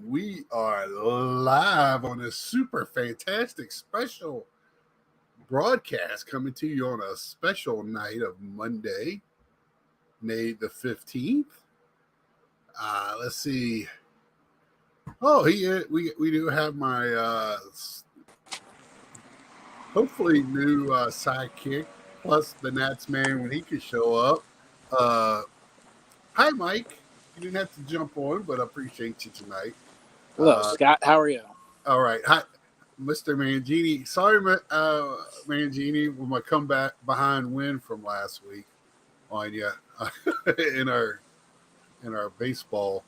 We are live on a super fantastic special broadcast coming to you on a special night of Monday, May the 15th. Let's see. Oh, we do have my hopefully new sidekick plus the Nats man when he could show up. Hi, Mike. You didn't have to jump on, but I appreciate you tonight. Hello, Scott. How are you? All right. Hi, Mr. Mangini. Sorry, Mangini, with my comeback behind win from last week on you in our baseball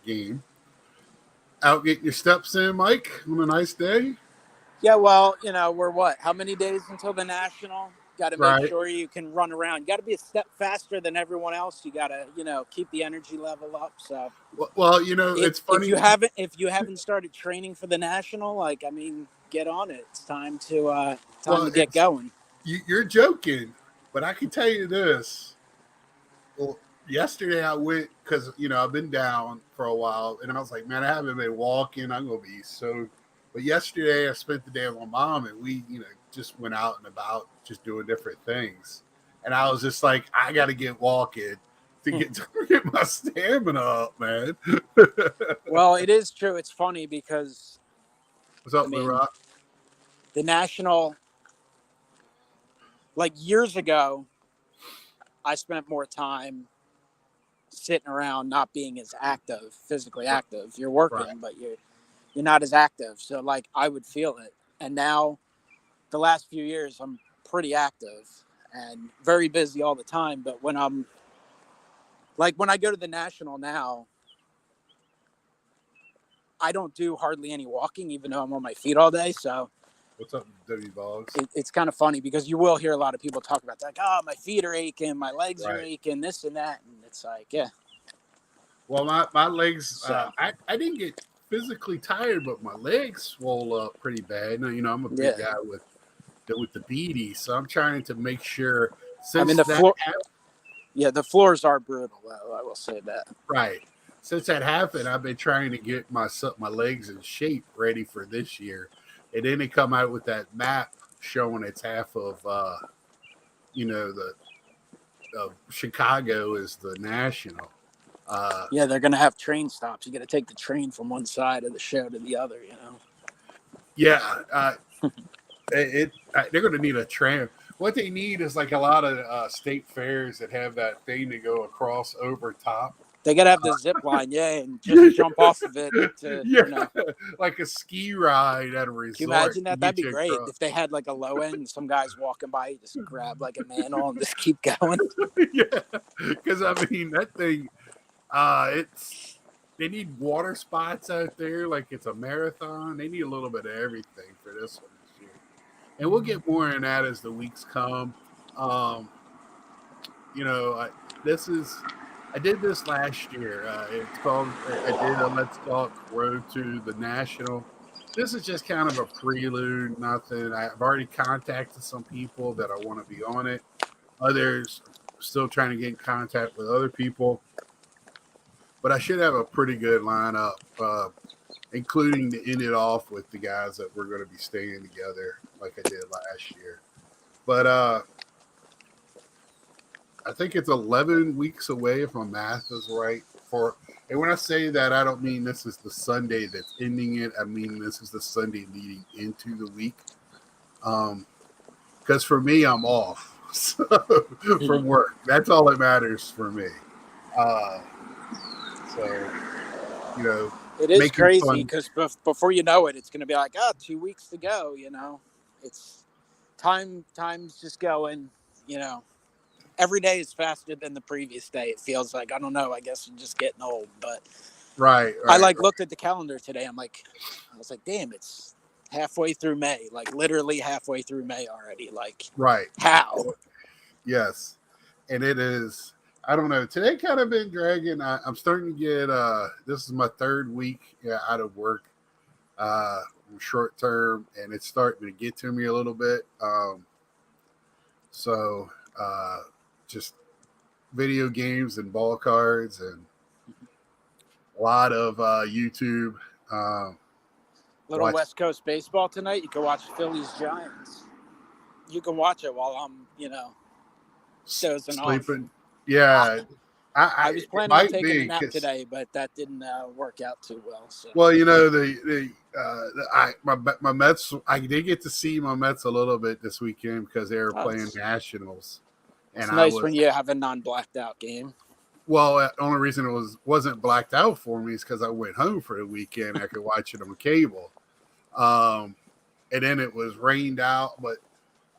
game. Out getting your steps in, Mike, on a nice day. Yeah, well, we're what? How many days until the National? Got to make Right. sure you can run around. You got to be a step faster than everyone else. You got to, keep the energy level up. So, Well, it's funny. If you haven't started training for the National, get on it. It's time to get going. You're joking, but I can tell you this. Well, yesterday I went because I've been down for a while, and I was like, man, I haven't been walking. I'm gonna be so. But yesterday I spent the day with my mom, and we just went out and about, just doing different things. And I was just like, I got to get walking to get my stamina up, man. Well, it is true. It's funny because what's up, Rock? The National, like years ago, I spent more time sitting around, not being as active, physically active. You're working, right, but you're not as active. So like I would feel it. And now the last few years I'm pretty active and very busy all the time. But when I go to the National now, I don't do hardly any walking, even though I'm on my feet all day. So what's up, W Boggs? It's kind of funny because you will hear a lot of people talk about that. Like, oh, my feet are aching, my legs are aching, this and that. And it's like, yeah. Well, my legs, I didn't get physically tired, but my legs swole up pretty bad. I'm a big guy with the beady, so I'm trying to make sure. Since the floors are brutal, though, I will say that. Right. Since that happened, I've been trying to get my legs in shape, ready for this year. And then they come out with that map showing it's half of, Chicago is the National. They're going to have train stops. You got to take the train from one side of the show to the other, Yeah. They're going to need a tram. What they need is like a lot of state fairs that have that thing to go across over top. They got to have the zip line, and just jump off of it. Like a ski ride at a resort. Can you imagine that? That'd be great if they had like a low end and some guys walking by, you just grab like a manhole and just keep going. Yeah, because that thing, they need water spots out there like it's a marathon. They need a little bit of everything for this one this year, and we'll get more in that as the weeks come. I did this last year. It's called, I did a Let's Talk Road to the National. This is just kind of a prelude, nothing. I've already contacted some people that I want to be on it. Others still trying to get in contact with other people. But I should have a pretty good lineup, including to end it off with the guys that we're going to be staying together like I did last year. But I think it's 11 weeks away, if my math is right. And when I say that, I don't mean this is the Sunday that's ending it. I mean this is the Sunday leading into the week. Because for me, I'm off from work. That's all that matters for me. It is crazy because before you know it, it's going to be like, 2 weeks to go. It's time's just going. Every day is faster than the previous day. It feels like, I don't know, I guess I'm just getting old, but I looked at the calendar today. I was like, damn, it's halfway through May, like literally halfway through May already. Like, how? Yes. And it is, I don't know. Today kind of been dragging. I'm starting to get, this is my third week out of work, short term, and it's starting to get to me a little bit. Just video games and ball cards and a lot of YouTube. Little Watch West Coast baseball tonight. You can watch Phillies Giants. You can watch it while I'm, dozing off. sleeping. Yeah, I was it planning on might taking a be nap 'cause- today, but that didn't work out too well. So. Well, my Mets. I did get to see my Mets a little bit this weekend because they were playing Nationals, It's and nice when you have a non-blacked out game. Well, the only reason it wasn't blacked out for me is because I went home for the weekend. I could watch it on cable, and then it was rained out. But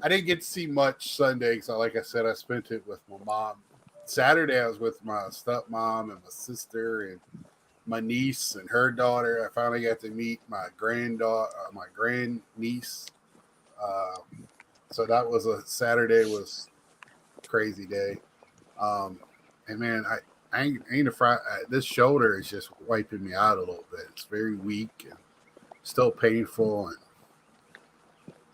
I didn't get to see much Sunday. So, like I said, I spent it with my mom. Saturday, I was with my stepmom and my sister and my niece and her daughter. I finally got to meet my granddaughter, my grandniece. So that was a Saturday. Was a crazy day. And man, I ain't afraid. This shoulder is just wiping me out a little bit. It's very weak and still painful and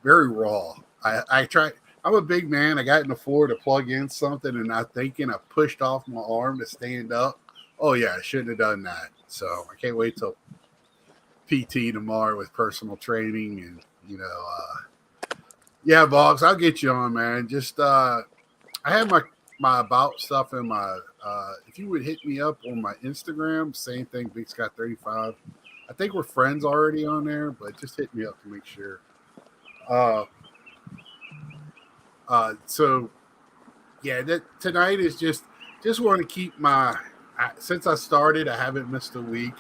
very raw. I tried. I'm a big man. I got in the floor to plug in something, and I thinking I pushed off my arm to stand up. Oh yeah, I shouldn't have done that. So I can't wait till PT tomorrow with personal training and yeah, Boggs, I'll get you on, man. Just I have my about stuff in my if you would hit me up on my Instagram, same thing, Big Scott 35. I think we're friends already on there, but just hit me up to make sure. So yeah, that tonight is just want to keep since I started, I haven't missed a week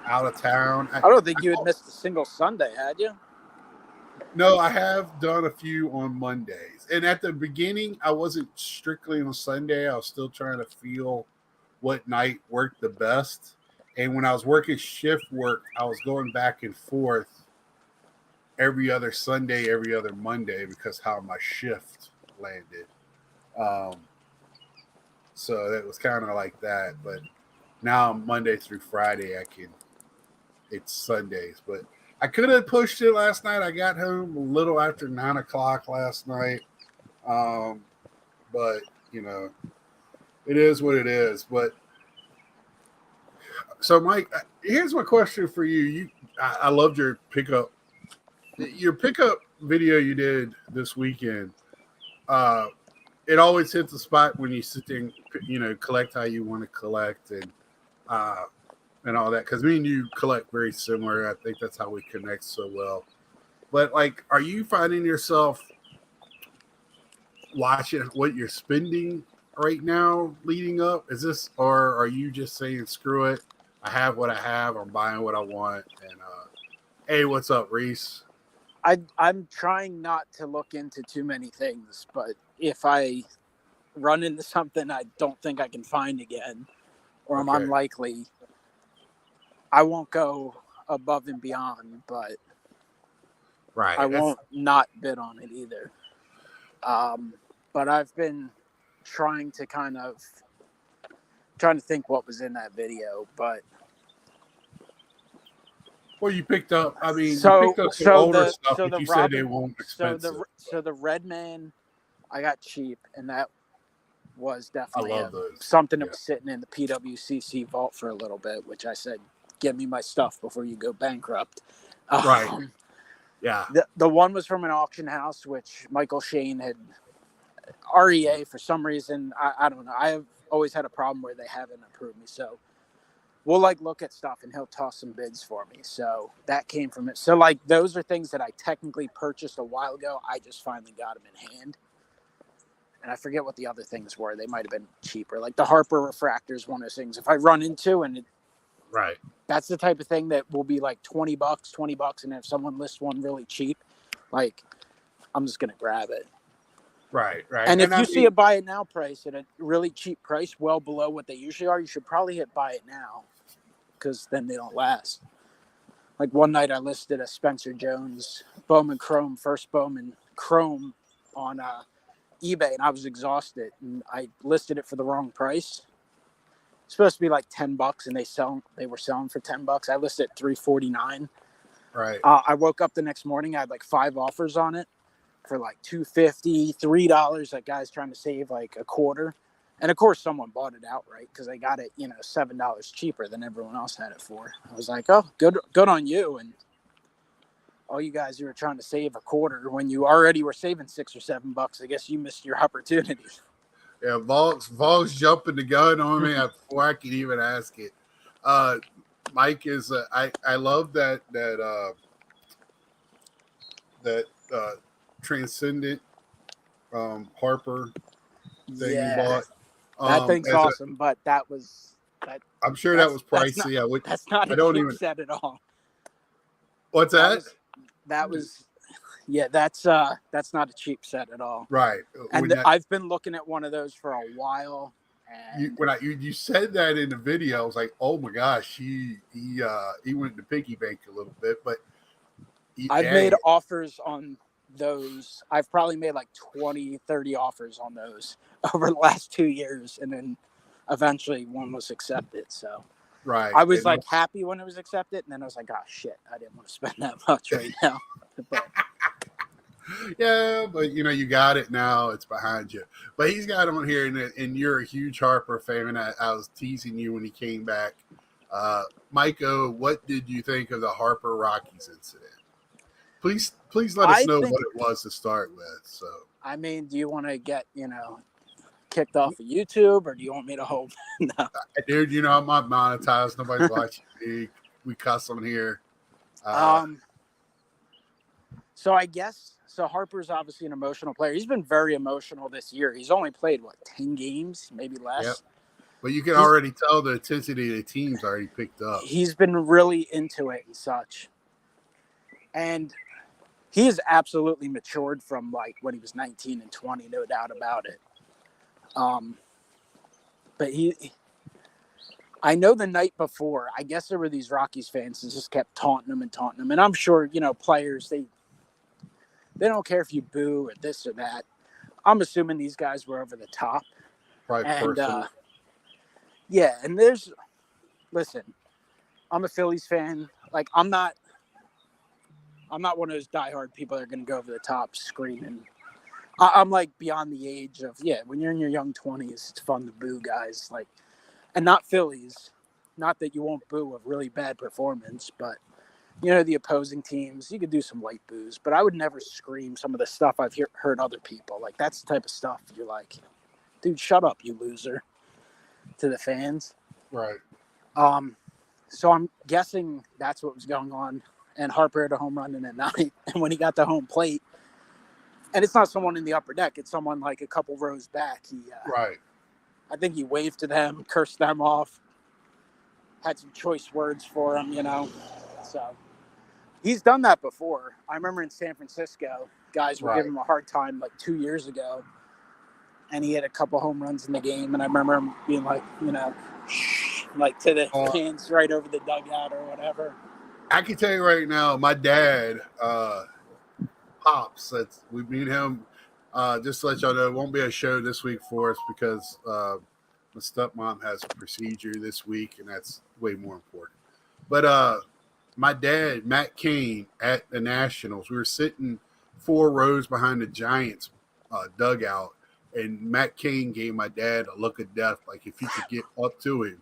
out of town. I don't think you had missed a single Sunday, had you? No, I have done a few on Mondays. And at the beginning, I wasn't strictly on Sunday. I was still trying to feel what night worked the best. And when I was working shift work, I was going back and forth every other Sunday, every other Monday because how my shift landed. So it was kind of like that. But now Monday through Friday, it's Sundays. But I could have pushed it last night. I got home a little after 9 o'clock last night. But, it is what it is. But so, Mike, here's my question for you. I loved your pickup video you did this weekend. It always hits the spot when you sit there and, collect how you want to collect and all that. Because me and you collect very similar. I think that's how we connect so well. But, like, are you finding yourself watching what you're spending right now leading up? Or are you just saying, screw it, I have what I have, I'm buying what I want, and hey, what's up, Reese? I'm trying not to look into too many things, but if I run into something I don't think I can find again, or I'm unlikely, I won't go above and beyond, but right, I won't not bid on it either. But I've been trying to think what was in that video, but well, you picked up. I mean, so, you picked up some so older the stuff. so But the you Robin, said they won't expensive. So the Redman, I got cheap, and that was definitely something that was sitting in the PWCC vault for a little bit. Which I said, "Give me my stuff before you go bankrupt." Right. Yeah. The one was from an auction house, which Michael Shane had REA for some reason. I don't know. I have always had a problem where they haven't approved me, so we'll look at stuff and he'll toss some bids for me. So that came from it. So those are things that I technically purchased a while ago. I just finally got them in hand. And I forget what the other things were. They might have been cheaper. Like the Harper refractor is one of those things. If I run into right, that's the type of thing that will be like $20. And if someone lists one really cheap, I'm just going to grab it. Right. And if you see a buy it now price at a really cheap price, well below what they usually are, you should probably hit buy it now, because then they don't last. Like one night I listed a Spencer Jones Bowman Chrome, first Bowman Chrome on eBay, and I was exhausted, and I listed it for the wrong price. It's supposed to be like $10, and they were selling for $10. I listed at $349. Right. I woke up the next morning, I had 5 offers on it for $2.50, $3. That guy's trying to save a quarter. And of course, someone bought it outright because they got it, $7 cheaper than everyone else had it for. I was like, oh, good on you. And all you guys who were trying to save a quarter when you already were saving $6 or $7, I guess you missed your opportunity. Yeah, Volk's jumping the gun on me before I can even ask it. Mike is I love that Transcendent Harper thing you bought. That thing's awesome, but that was that. I'm sure that was pricey. That's not a cheap set at all. What's that? That was that's not a cheap set at all. Right. And I've been looking at one of those for a while. And you said that in the video, I was like, oh my gosh, he went to piggy bank a little bit, but I've made offers on those. I've probably made like 20, 30 offers on those over the last 2 years, and then eventually one was accepted. So right, I was happy when it was accepted, and then I was like, oh shit, I didn't want to spend that much right now. But, yeah, but you got it now. It's behind you. But he's got him on here, and you're a huge Harper fan. I was teasing you when he came back. Micah, what did you think of the Harper Rockies incident? Please let us know what it was to start with. So, I mean, do you want to get kicked off of YouTube, or do you want me to hold? No, dude, I'm not monetized. Nobody's watching me. We cuss on here. So I guess Harper's obviously an emotional player. He's been very emotional this year. He's only played 10 games, maybe less. Yep. But you can already tell the intensity of the team's already picked up. He's been really into it and such. And he has absolutely matured from when he was 19 and 20, no doubt about it. But I know the night before, I guess there were these Rockies fans that just kept taunting him. And I'm sure, players, they don't care if you boo or this or that. I'm assuming these guys were over the top. Probably personal. And listen, I'm a Phillies fan. I'm not one of those diehard people that are going to go over the top screaming. I'm beyond the age of, when you're in your young 20s, it's fun to boo guys. And not Phillies. Not that you won't boo a really bad performance, but, the opposing teams, you could do some light boos. But I would never scream some of the stuff I've heard other people. That's the type of stuff you're like, dude, shut up, you loser, to the fans. Right. So I'm guessing that's what was going on. And Harper had a home run in the ninth. And when he got the home plate, and it's not someone in the upper deck, it's someone a couple rows back. Right. I think he waved to them, cursed them off, had some choice words for them, So he's done that before. I remember in San Francisco, guys were giving him a hard time 2 years ago. And he had a couple home runs in the game. And I remember him being shh, to the fans right over the dugout or whatever. I can tell you right now, my dad, Pops, we meet him. Just to let y'all know, it won't be a show this week for us because my stepmom has a procedure this week, and that's way more important. But my dad, Matt Cain, at the Nationals, we were sitting 4 rows behind the Giants dugout, and Matt Cain gave my dad a look of death, if he could get up to him.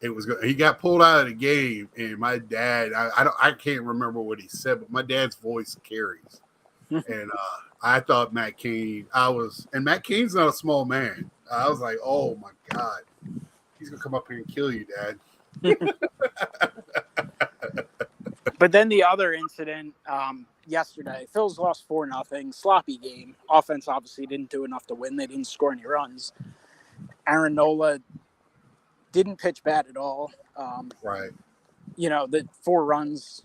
It was good. He got pulled out of the game, and my dad, I can't remember what he said, but my dad's voice carries. And I thought Matt Cain, and Matt Cain's not a small man. I was like, oh my God, he's gonna come up here and kill you, Dad. But then the other incident yesterday, Phil's lost 4-0, sloppy game. Offense obviously didn't do enough to win. They didn't score any runs. Aaron Nola didn't pitch bad at all. Right. The 4 runs,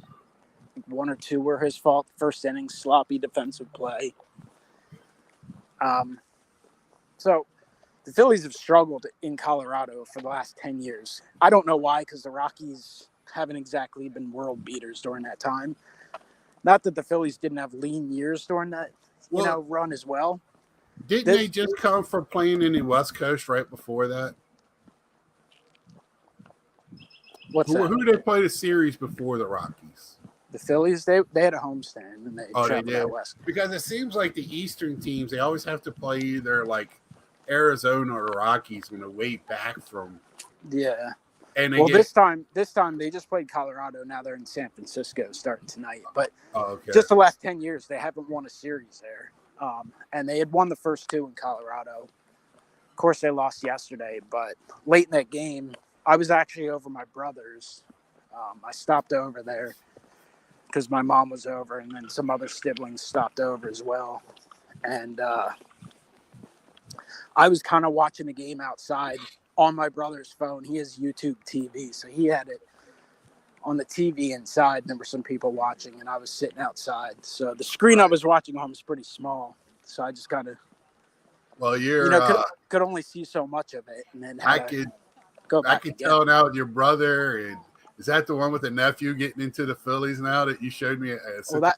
1 or 2 were his fault. First inning, sloppy defensive play. So the Phillies have struggled in Colorado for the last 10 years. I don't know why, because the Rockies haven't exactly been world beaters during that time. Not that the Phillies didn't have lean years during that, run as well. Didn't they just come from playing in the West Coast right before that? Who did they play the series before the Rockies? The Phillies, they had a homestand and they traveled out west. Because it seems like the Eastern teams, they always have to play either Arizona or Rockies when way back from. Yeah. And well, this time they just played Colorado. Now they're in San Francisco starting tonight. But just the last 10 years, they haven't won a series there. And they had won the first two in Colorado. Of course, they lost yesterday. But late in that game, I was actually over my brother's. I stopped over there because my mom was over, and then some other siblings stopped over as well. And I was kind of watching the game outside on my brother's phone. He has YouTube TV, so he had it on the TV inside. And there were some people watching, and I was sitting outside. So the screen I was watching on was pretty small. So I just kind of, could only see so much of it. And then I could tell now with your brother. And is that the one with the nephew getting into the Phillies now that you showed me a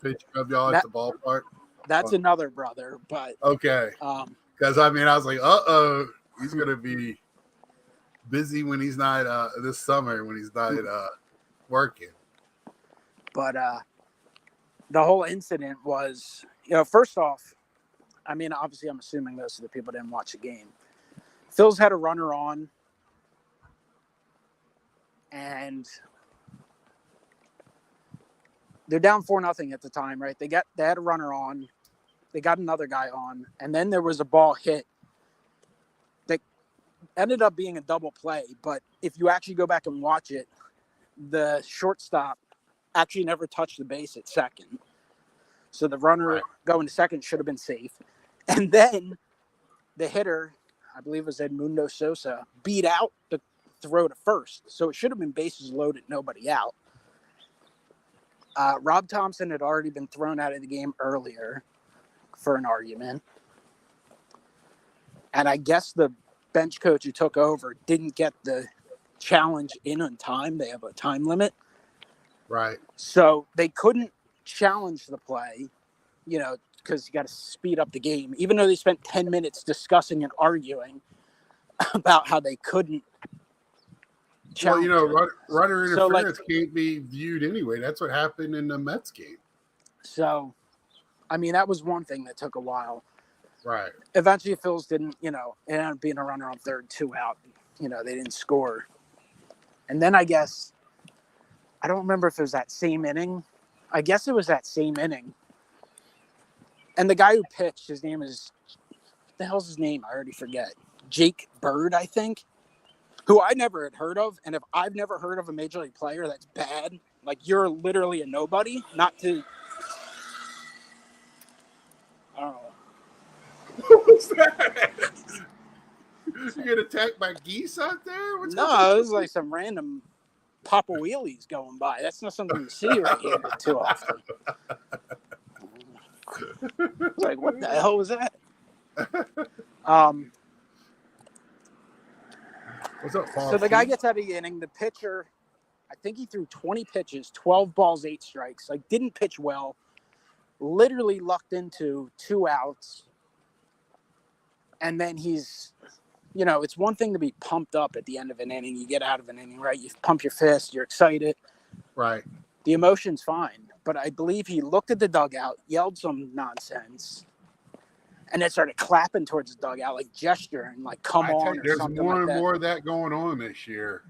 picture of y'all at the ballpark? That's another brother, but okay. Because I was like, he's gonna be busy when he's not this summer when he's not working. But the whole incident was, first off, obviously I'm assuming most of the people didn't watch the game. Phil's had a runner on, and they're down 4-0 at the time, right? They had a runner on, they got another guy on, and then there was a ball hit that ended up being a double play. But if you actually go back and watch it, the shortstop actually never touched the base at second. So the runner going to second should have been safe. And then the hitter, I believe it was Edmundo Sosa, beat out the throw to first. So it should have been bases loaded, nobody out. Rob Thompson had already been thrown out of the game earlier for an argument. And I guess the bench coach who took over didn't get the challenge in on time. They have a time limit. Right. So they couldn't challenge the play, because you got to speed up the game, even though they spent 10 minutes discussing and arguing about how they couldn't challenge. Well, runner interference can't be viewed anyway. That's what happened in the Mets game. So, that was one thing that took a while. Right. Eventually, Phil's didn't, it ended up being a runner on third, 2 out. They didn't score. And then I guess, I don't remember if it was that same inning. I guess it was that same inning. And the guy who pitched, his name is, what the hell's his name? I already forget. Jake Bird, I think, who I never had heard of. And if I've never heard of a major league player that's bad, like you're literally a nobody, not to, I don't know. What was that? You get attacked by geese out there? No, it was like some random Papa Wheelies going by. That's not something you see right here too often. It's like, what the hell was that? What's up, Paul? So the guy gets out of the inning. The pitcher, I think he threw 20 pitches, 12 balls, 8 strikes. Like, didn't pitch well. Literally lucked into 2 outs. And then he's, it's one thing to be pumped up at the end of an inning. You get out of an inning, right? You pump your fist. You're excited. Right. The emotion's fine. But I believe he looked at the dugout, yelled some nonsense, and then started clapping towards the dugout, like gesturing, like "come on" or there's something more like and that. more of that going on this year.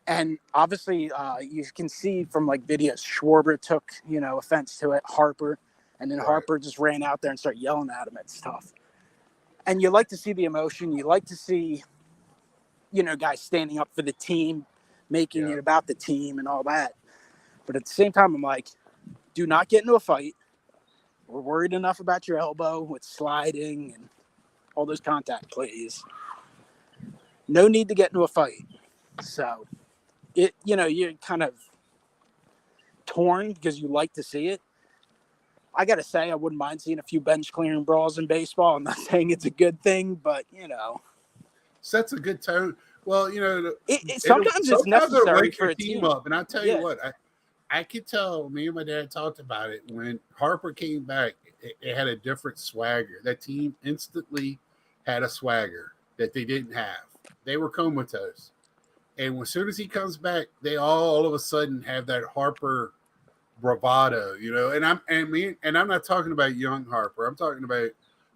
And obviously, you can see from videos, Schwarber took offense to it, Harper, and then Harper just ran out there and started yelling at him and stuff. And you like to see the emotion. You like to see, guys standing up for the team, making it about the team and all that. But at the same time, I'm like, do not get into a fight. We're worried enough about your elbow with sliding and all those contact plays. No need to get into a fight. So, you're kind of torn because you like to see it. I got to say, I wouldn't mind seeing a few bench clearing brawls in baseball. I'm not saying it's a good thing, but, Sets a good tone. Well, sometimes it's necessary for a team up. And I'll tell you what, I could tell, me and my dad talked about it, when Harper came back, it had a different swagger. That team instantly had a swagger that they didn't have. They were comatose. And as soon as he comes back, they all of a sudden have that Harper bravado, And I'm not talking about young Harper. I'm talking about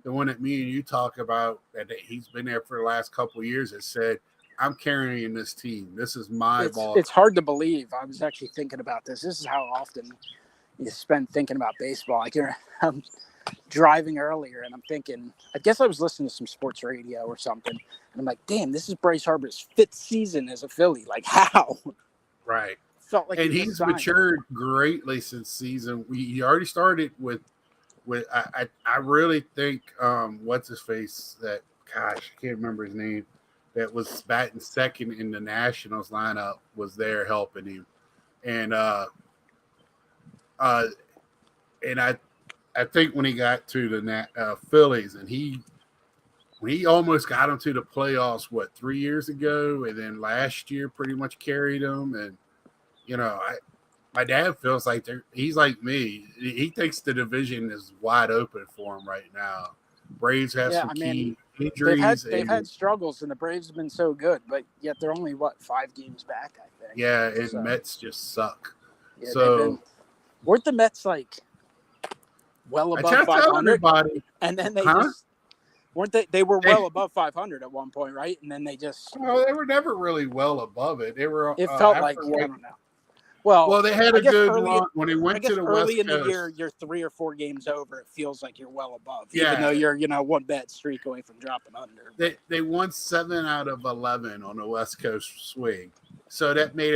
the one that me and you talk about, that he's been there for the last couple of years, has said, I'm carrying this team. This is my ball. It's hard to believe. I was actually thinking about this. This is how often you spend thinking about baseball. I'm driving earlier and I'm thinking, I guess I was listening to some sports radio or something. And I'm like, damn, this is Bryce Harper's 5th season as a Philly. Like, how? Right. Felt like and he's matured greatly since season. He already started with I really think what's his face, that, gosh, I can't remember his name, that was batting second in the Nationals lineup, was there helping him. And I think when he got to the Phillies, and he almost got him to the playoffs, 3 years ago, and then last year pretty much carried him. And my dad feels like he's like me. He thinks the division is wide open for him right now. Braves have some key injuries. They've had struggles, and the Braves have been so good, but yet they're only 5 games back, I think. Yeah, and Mets just suck. Yeah, so weren't the Mets like well above 500? And then they just weren't they were well above 500 at one point, right? And then they just they were never really well above it. They were. It felt like I don't know. Well, they had a good run when they went to the West early in the Coast. year. You're 3 or 4 games over. It feels like you're well above, even though you're 1 bad streak away from dropping under. They won 7 out of 11 on the West Coast swing, so that made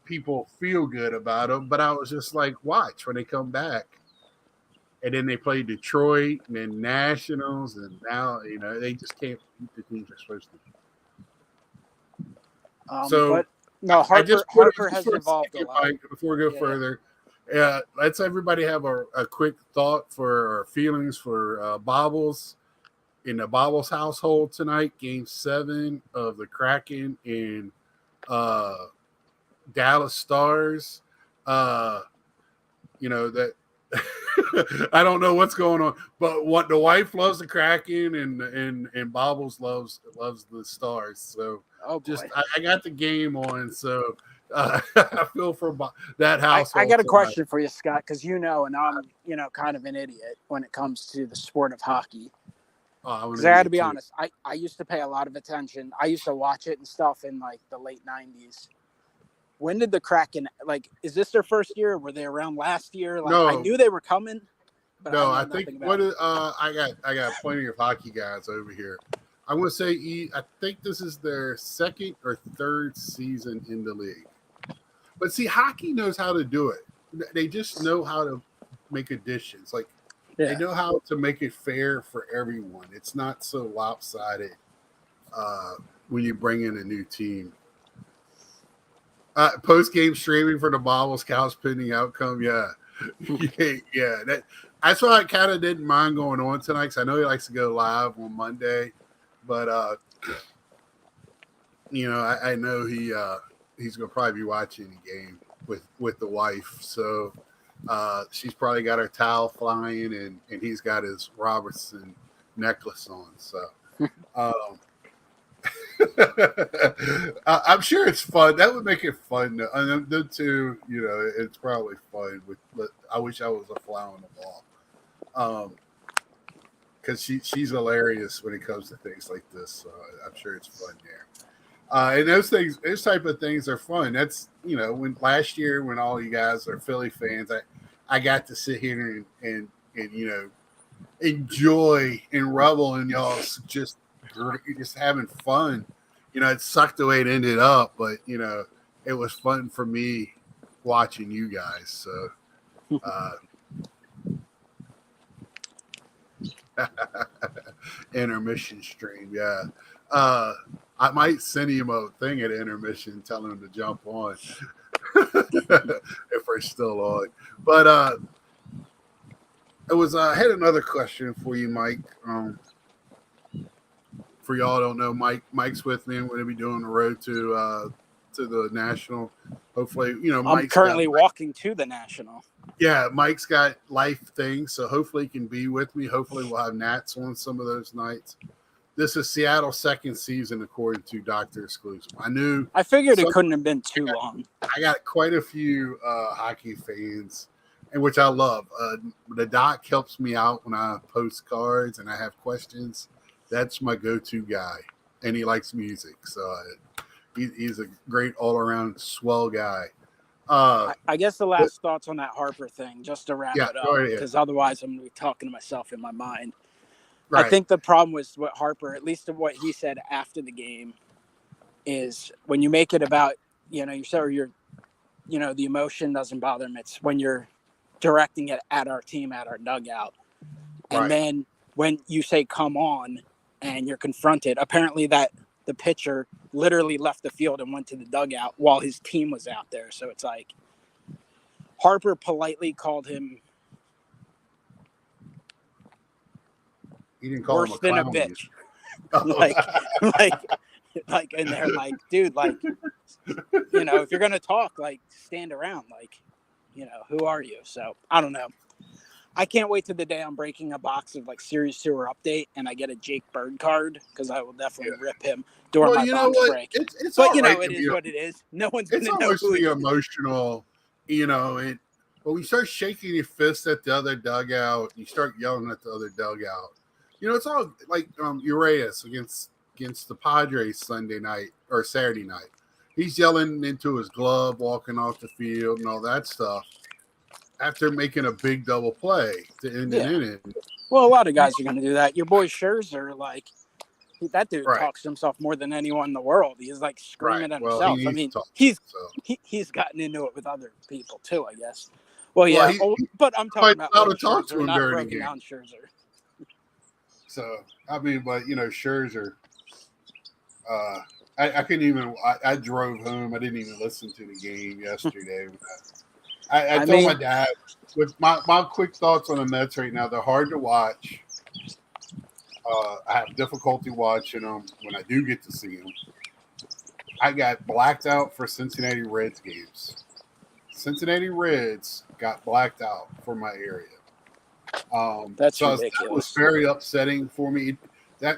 people feel good about them. But I was just like, watch when they come back, and then they play Detroit and then Nationals, and now they just can't beat the teams they're supposed to. No, Harper has evolved a lot. Before we go further, let's everybody have a quick thought or feelings for Bobbles in the Bobbles household tonight. Game 7 of the Kraken in Dallas Stars. That I don't know what's going on, but what the wife loves the Kraken and Bobbles loves the Stars. So. I got the game on, so I feel for that house. I got a question for you, Scott, because and I'm kind of an idiot when it comes to the sport of hockey. Because I got to be honest, I used to pay a lot of attention. I used to watch it and stuff in like the late 90s. When did the Kraken, is this their first year? Were they around last year? No. I knew they were coming. But no, I think I got plenty of hockey guys over here. I want to say I think this is their 2nd or 3rd season in the league. But see, hockey knows how to do it. They just know how to make additions. They know how to make it fair for everyone. It's not so lopsided when you bring in a new team. Post-game streaming for the Bobbles Cows pending outcome. Yeah. That's why I kind of didn't mind going on tonight, because I know he likes to go live on Monday. But I know he's gonna probably be watching the game with the wife. So she's probably got her towel flying, and he's got his Robertson necklace on. So I'm sure it's fun. That would make it fun. And them two, it's probably fun. I wish I was a fly on the ball. Because she's hilarious when it comes to things like this. So I'm sure it's fun there. And those type of things are fun. That's, when last year, when all you guys are Philly fans, I got to sit here and enjoy and revel in y'all just having fun. It sucked the way it ended up, but, it was fun for me watching you guys. So, intermission stream, yeah. I might send him a thing at intermission, tell him to jump on if we're still on. But I had another question for you, Mike. For y'all don't know, Mike's with me. I'm going to be doing the road to the National. Hopefully, I'm currently walking to the National. Yeah, Mike's got life things, so hopefully he can be with me. Hopefully we'll have Nats on some of those nights. This is Seattle's 2nd season, according to Dr. Exclusive. I figured it couldn't have been too long. I got quite a few hockey fans, and which I love. The doc helps me out when I post cards and I have questions. That's my go-to guy, and he likes music, so he's a great all-around swell guy. I guess the last thoughts on that Harper thing, just to wrap it up, because otherwise I'm going to be talking to myself in my mind. Right. I think the problem was what Harper, at least of what he said after the game, is when you make it about, the emotion doesn't bother him. It's when you're directing it at our team, at our dugout. And then when you say, come on, and you're confronted, apparently that the pitcher literally left the field and went to the dugout while his team was out there. So it's like Harper politely called him he didn't call worse him than a bitch. like, and they're like, dude, like, if you're going to talk, like, stand around, like, who are you? So I don't know. I can't wait till the day I'm breaking a box of like Series Tour Update and I get a Jake Bird card, because I will definitely rip him during my box break. It's but it is what it is. No one's going to know who it's emotional, and when you start shaking your fist at the other dugout, you start yelling at the other dugout. It's all like Urias against the Padres Sunday night or Saturday night. He's yelling into his glove, walking off the field and all that stuff, after making a big double play to end an inning. Well, a lot of guys are going to do that. Your boy Scherzer, like, that dude talks to himself more than anyone in the world. He's like screaming at himself. I mean, he's gotten into it with other people too, I guess. Well, yeah, but I'm talking about Scherzer, not broken down Scherzer. So, I mean, but, Scherzer, I couldn't even – I drove home. I didn't even listen to the game yesterday. I told my dad, with my quick thoughts on the Mets right now, they're hard to watch. I have difficulty watching them when I do get to see them. I got blacked out for Cincinnati Reds games. Cincinnati Reds got blacked out for my area. That's ridiculous. That was very upsetting for me. I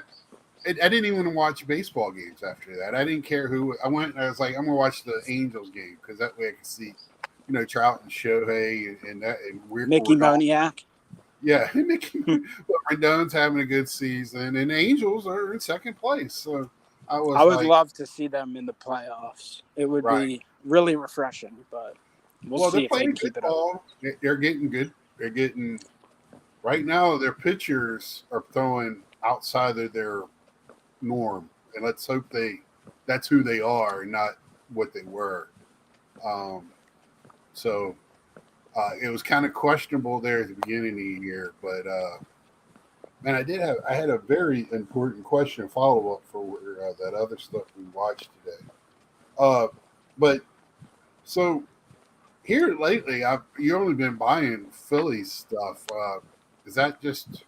didn't even watch baseball games after that. I didn't care who. I went and I was like, I'm going to watch the Angels game, because that way I can see – Trout and Shohei and weird Mickey Moniak. Yeah, Mickey. Rendon's having a good season, and the Angels are in second place. So I would love to see them in the playoffs. It would be really refreshing, but we'll see if they can keep it up. They're getting good. They're getting right now. Their pitchers are throwing outside of their norm, and let's hope that's who they are, and not what they were. So it was kind of questionable there at the beginning of the year, but man, I had a very important question follow up for that other stuff we watched today. But so here lately, you've only been buying Phillies stuff. Is that just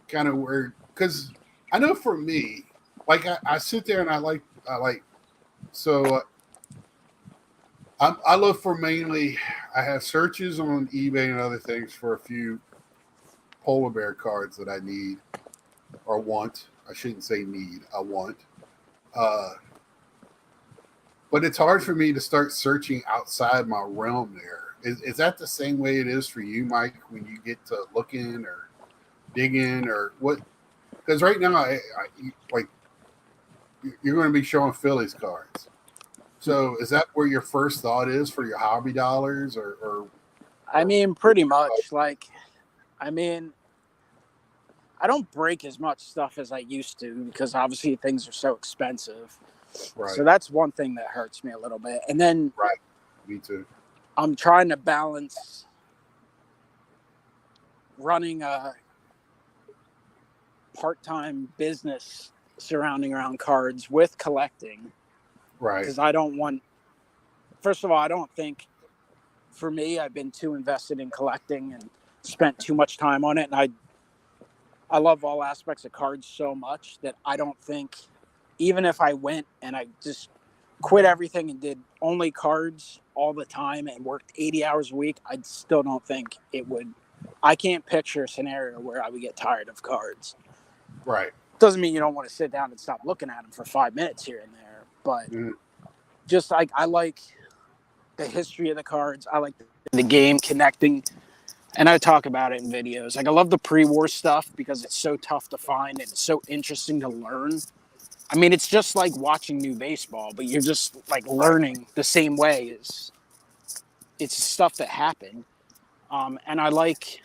kind of weird? Because I know for me, like I sit there and I like so. I look for mainly. I have searches on eBay and other things for a few polar bear cards that I need or want. I shouldn't say need. I want. But it's hard for me to start searching outside my realm there. Is that the same way it is for you, Mike, when you get to looking or digging or what? Because right now, you're going to be showing Phillies cards. So is that where your first thought is for your hobby dollars or I mean, pretty much. I don't break as much stuff as I used to, because obviously things are so expensive. Right. So that's one thing that hurts me a little bit. And then me too. I'm trying to balance running a part-time business surrounding around cards with collecting. Right. Because I don't want, first of all, I don't think, for me, I've been too invested in collecting and spent too much time on it. And I love all aspects of cards so much that I don't think, even if I went and I just quit everything and did only cards all the time and worked 80 hours a week, I still don't think it would. I can't picture a scenario where I would get tired of cards. Right. Doesn't mean you don't want to sit down and stop looking at them for 5 minutes here and there. But just like I like the history of the cards. I like the game, connecting And I talk about it in videos. Like I love the pre-war stuff because it's so tough to find and it's so interesting to learn. I mean, it's just like watching new baseball, but you're just like learning the same way. It's stuff that happened, and I like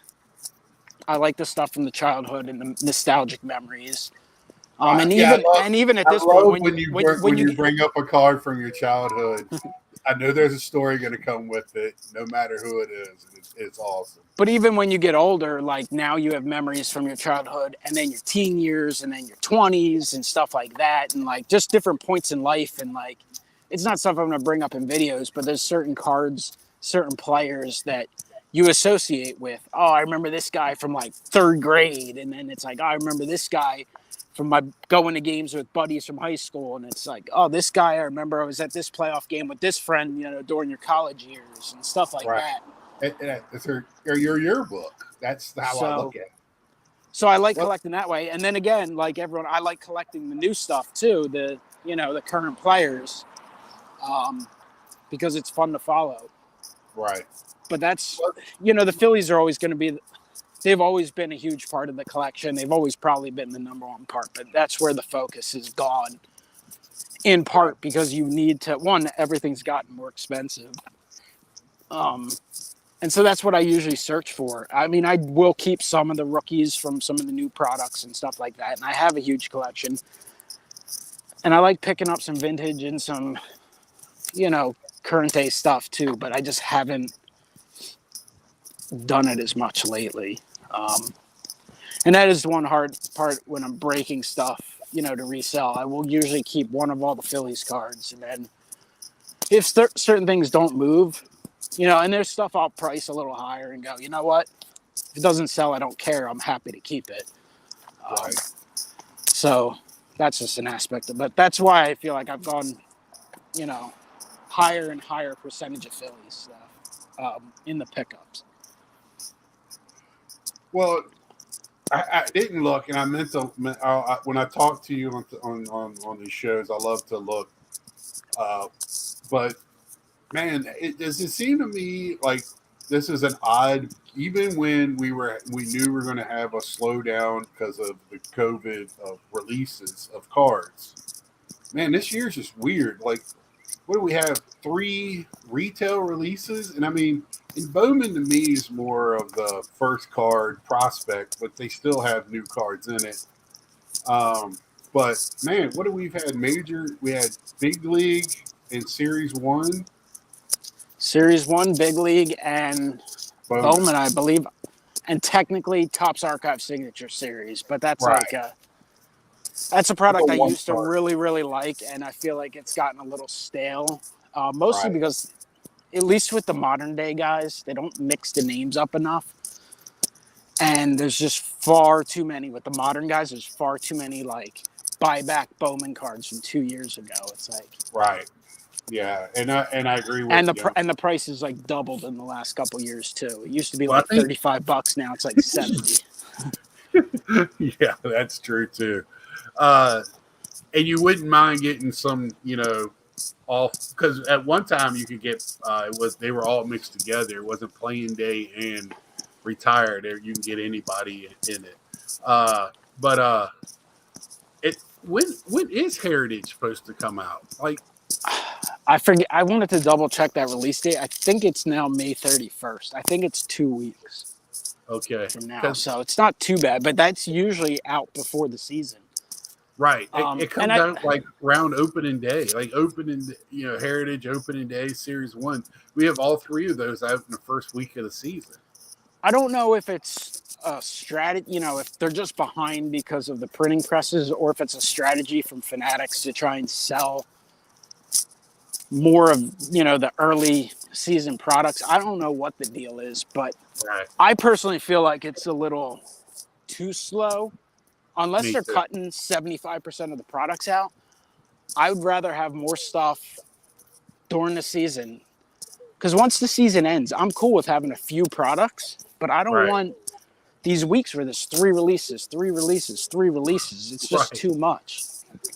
the stuff from the childhood and the nostalgic memories. And Yeah, even at I this point, love when you bring up a card from your childhood. I know there's a story going to come with it, no matter who it is. It's awesome. But even when you get older, like now you have memories from your childhood and then your teen years and then your 20s and stuff like that. And like just different points in life. And like, it's not stuff I'm going to bring up in videos, but there's certain cards, certain players that you associate with. Oh, I remember this guy from like third grade. And then it's like, oh, I remember this guy from my going to games with buddies from high school. And it's like, oh, this guy, I remember I was at this playoff game with this friend, you know, during your college years and stuff like that. It's your yearbook. That's how I look at it. So I like collecting that way. And then again, like everyone, I like collecting the new stuff too, the current players, because it's fun to follow. Right. But that's, the Phillies are always going to be, they've always been a huge part of the collection. They've always probably been the number one part, but that's where the focus has gone in part because you need to, one, everything's gotten more expensive. And so that's what I usually search for. I mean, I will keep some of the rookies from some of the new products and stuff like that. And I have a huge collection. And I like picking up some vintage and some, current day stuff too. But I just haven't done it as much lately. And that is the one hard part when I'm breaking stuff, to resell. I will usually keep one of all the Phillies cards. And then if certain things don't move, and there's stuff I'll price a little higher and go, you know what? If it doesn't sell, I don't care. I'm happy to keep it. Right. So that's just an aspect of it. But that's why I feel like I've gone, higher and higher percentage of Phillies stuff in the pickups. Well, I didn't look, and I meant to. When I talk to you on these shows, I love to look. But man, does it seem to me like this is an odd? Even when we knew we were going to have a slowdown because of the COVID of releases of cards. Man, this year's just weird. Like, what do we have? 3 retail releases, and I mean. And Bowman to me is more of the first card prospect, but they still have new cards in it. But man, what do we've had? We had Big League and Series 1. Series 1, Big League, and Bowman, I believe. And technically Topps Archive Signature Series, but that's right. That's a product I used to really, really like, and I feel like it's gotten a little stale. Mostly because at least with the modern day guys, they don't mix the names up enough. And there's just far too many. With the modern guys, there's far too many, like, buyback Bowman cards from 2 years ago. It's like... Right. Yeah, and I agree with you. And the price is, like, doubled in the last couple years, too. It used to be, like, $35. Now it's, like, 70. Yeah, that's true, too. And you wouldn't mind getting some, off, because at one time you could get they were all mixed together. It wasn't playing day and retired. You can get anybody in it. But when is Heritage supposed to come out? Like, I forget. I wanted to double check that release date. I think it's now May 31st. I think it's 2 weeks. Okay. From now, so it's not too bad. But that's usually out before the season. Right. It comes out like around opening day, like Heritage opening day, Series 1. We have all 3 of those out in the first week of the season. I don't know if it's a strategy, if they're just behind because of the printing presses, or if it's a strategy from Fanatics to try and sell more of, the early season products. I don't know what the deal is, but I personally feel like it's a little too slow. Unless they're cutting 75% of the products out, I would rather have more stuff during the season. Because once the season ends, I'm cool with having a few products, but I don't want these weeks where there's 3 releases. It's just too much.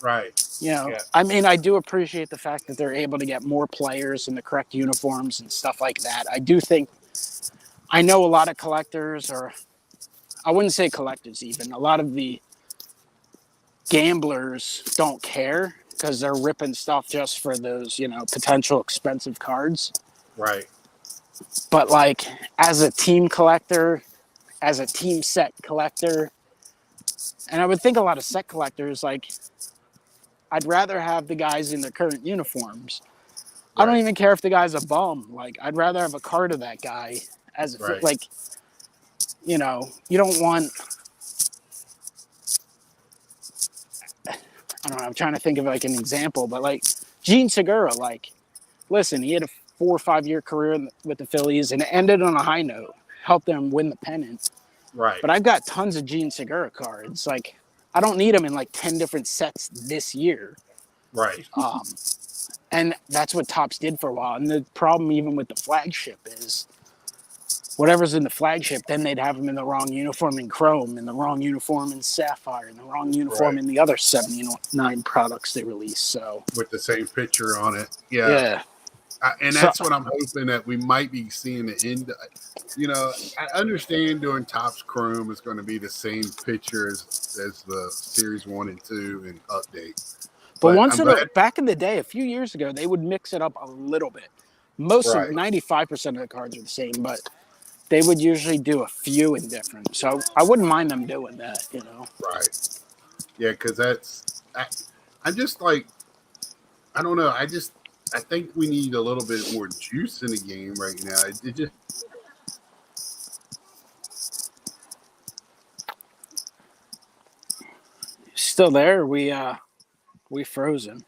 Right. I mean, I do appreciate the fact that they're able to get more players in the correct uniforms and stuff like that. I do think I know a lot of collectors, or I wouldn't say collectors even, a lot of the gamblers don't care because they're ripping stuff just for those, potential expensive cards. Right. But like as a team collector, as a team set collector, and I would think a lot of set collectors, like I'd rather have the guys in their current uniforms. I don't Right. even care if the guy's a bum. Like I'd rather have a card of that guy as a Right. like, you don't want. I don't know. I'm trying to think of like an example, but like Gene Segura, like, listen, he had a 4 or 5 year career with the Phillies and it ended on a high note, helped them win the pennant. Right. But I've got tons of Gene Segura cards. Like, I don't need them in like 10 different sets this year. Right. And that's what Topps did for a while. And the problem, even with the flagship, is whatever's in the flagship, then they'd have them in the wrong uniform in Chrome, in the wrong uniform in Sapphire, in the wrong uniform Right. in the other 79 products they release. So, With the same picture on it. Yeah. yeah. And that's what I'm hoping that we might be seeing the end. I understand doing Topps Chrome is going to be the same picture as the Series 1 and 2 and update. But back in the day, a few years ago, they would mix it up a little bit. Most of 95% of the cards are the same, but they would usually do a few and different. So I wouldn't mind them doing that, Right. Yeah, because I'm just like, I don't know. I think we need a little bit more juice in the game right now. It just. Still there? We frozen.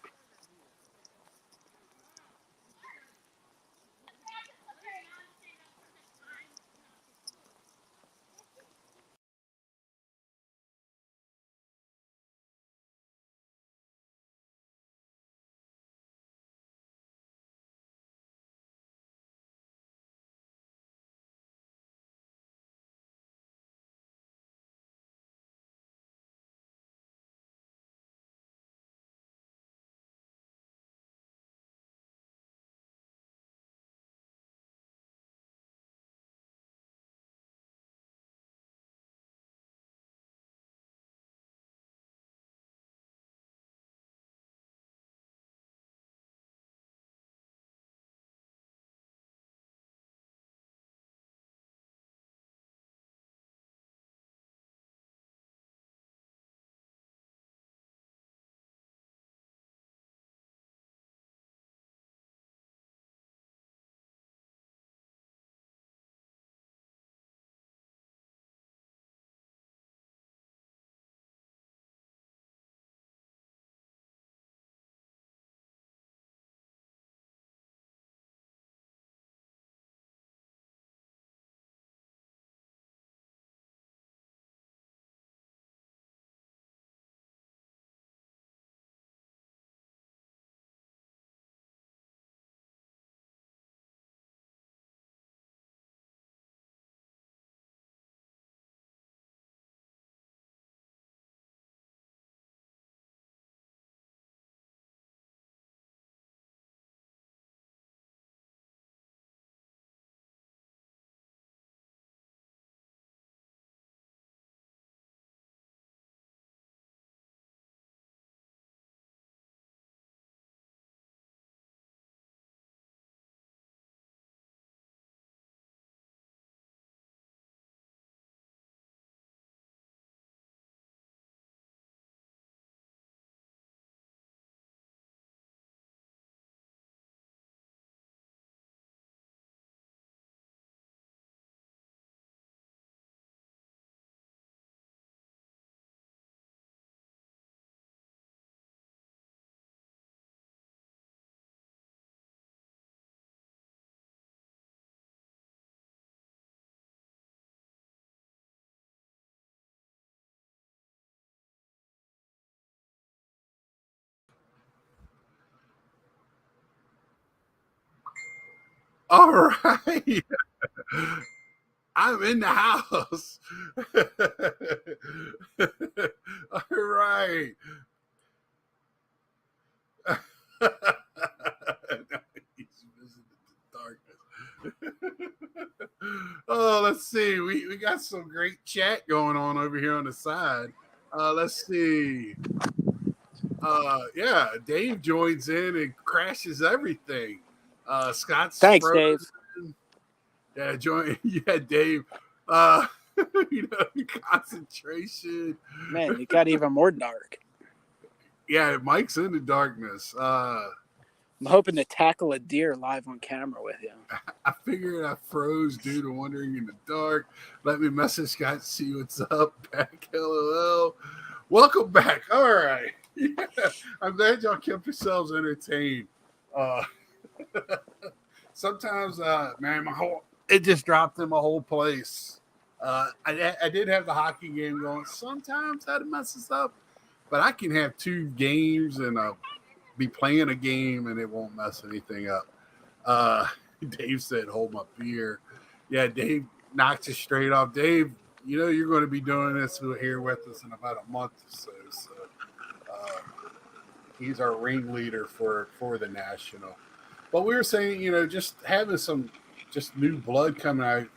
All right. I'm in the house. All right. He's visiting the darkness. Oh, let's see. We got some great chat going on over here on the side. Let's see. Yeah, Dave joins in and crashes everything. Scott's Thanks, frozen. Dave. Yeah, join. Yeah, Dave. Uh, concentration. Man, it got even more dark. Yeah, Mike's in the darkness. I'm hoping to tackle a deer live on camera with you. I figured I froze due to wandering in the dark. Let me message Scott, see what's up. Back, LOL. Welcome back. All right. Yeah, I'm glad y'all kept yourselves entertained. Uh, sometimes, man, it just dropped in my whole place. I did have the hockey game going. Sometimes that messes up, but I can have two games and be playing a game and it won't mess anything up. Dave said, "Hold my beer." Yeah, Dave knocked it straight off. Dave, you know you're going to be doing this here with us in about a month or so. So he's our ringleader for the national. But we were saying, just having some just new blood coming out.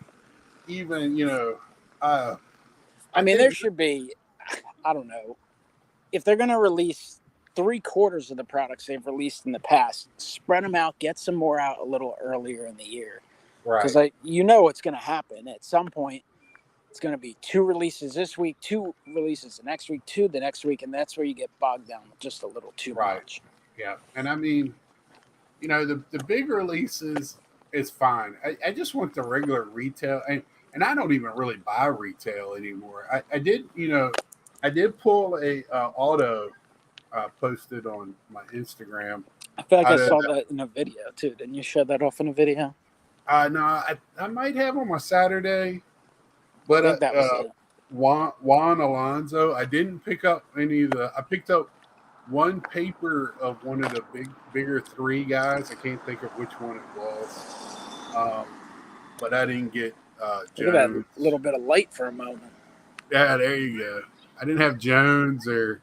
Even I mean, there should be. I don't know if they're going to release 3/4 of the products they've released in the past. Spread them out, get some more out a little earlier in the year. Because what's going to happen at some point. It's going to be 2 releases this week, 2 releases the next week, 2 the next week, and that's where you get bogged down with just a little too much. Yeah, and I mean, the big releases is fine. I just want the regular retail, and I don't even really buy retail anymore. I did pull a auto posted on my Instagram. I feel like I saw that in a video too. Didn't you show that off in a video? No, I might have on my Saturday. But that was Juan Alonso, I didn't pick up any of the. I picked up one paper of one of the bigger 3 guys. I can't think of which one it was, but I didn't get Jones. Look at that little bit of light for a moment. Yeah, there you go. I didn't have Jones or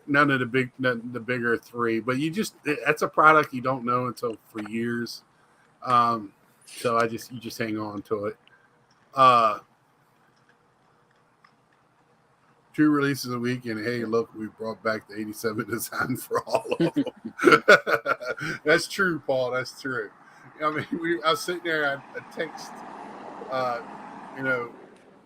none of the bigger 3. But that's a product you don't know until for years. So you just hang on to it. 2 releases a week, and hey, look, we brought back the 87 design for all of them. That's true, Paul. That's true. I mean, I was sitting there, I text,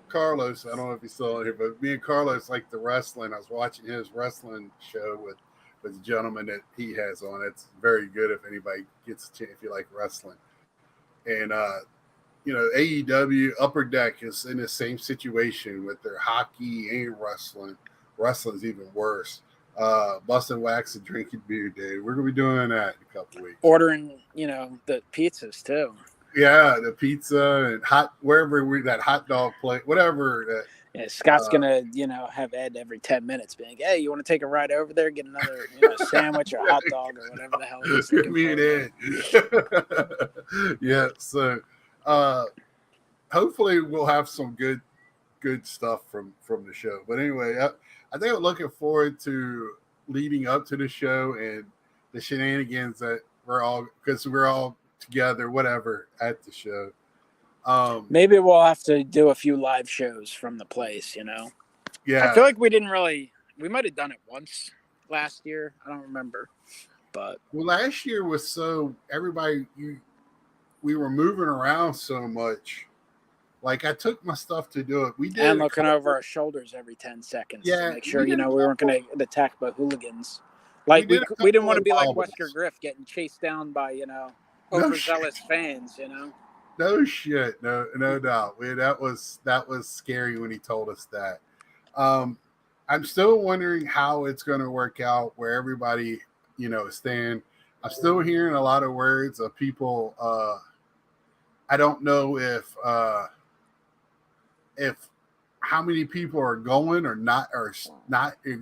Carlos. I don't know if he's still on here, but me and Carlos like the wrestling. I was watching his wrestling show with the gentleman that he has on. It's very good if anybody gets a chance, if you like wrestling. And AEW Upper Deck is in the same situation with their hockey and wrestling. Wrestling's even worse. Busting wax and drinking beer, Dave. We're gonna be doing that in a couple weeks. Ordering, the pizzas too. Yeah, the pizza and wherever that hot dog plate, whatever. Yeah, Scott's gonna, have Ed every 10 minutes being, hey, you want to take a ride over there, get another, sandwich or hot dog or whatever the hell he's looking Me and Ed. Yeah, so hopefully we'll have some good stuff from the show. But anyway, I think I'm looking forward to leading up to the show and the shenanigans that we're all together, whatever, at the show. Maybe we'll have to do a few live shows from the place, Yeah. I feel like we might have done it once last year. I don't remember. But last year was so everybody we were moving around so much. Like I took my stuff to do it. We did, and looking over our shoulders every 10 seconds to make sure we weren't going to get attacked by hooligans. Like we didn't want to be like Wesker Griff getting chased down by overzealous fans. No shit, no doubt. That was scary when he told us that. I'm still wondering how it's going to work out where everybody is staying. I'm still hearing a lot of words of people. I don't know if how many people are going or not going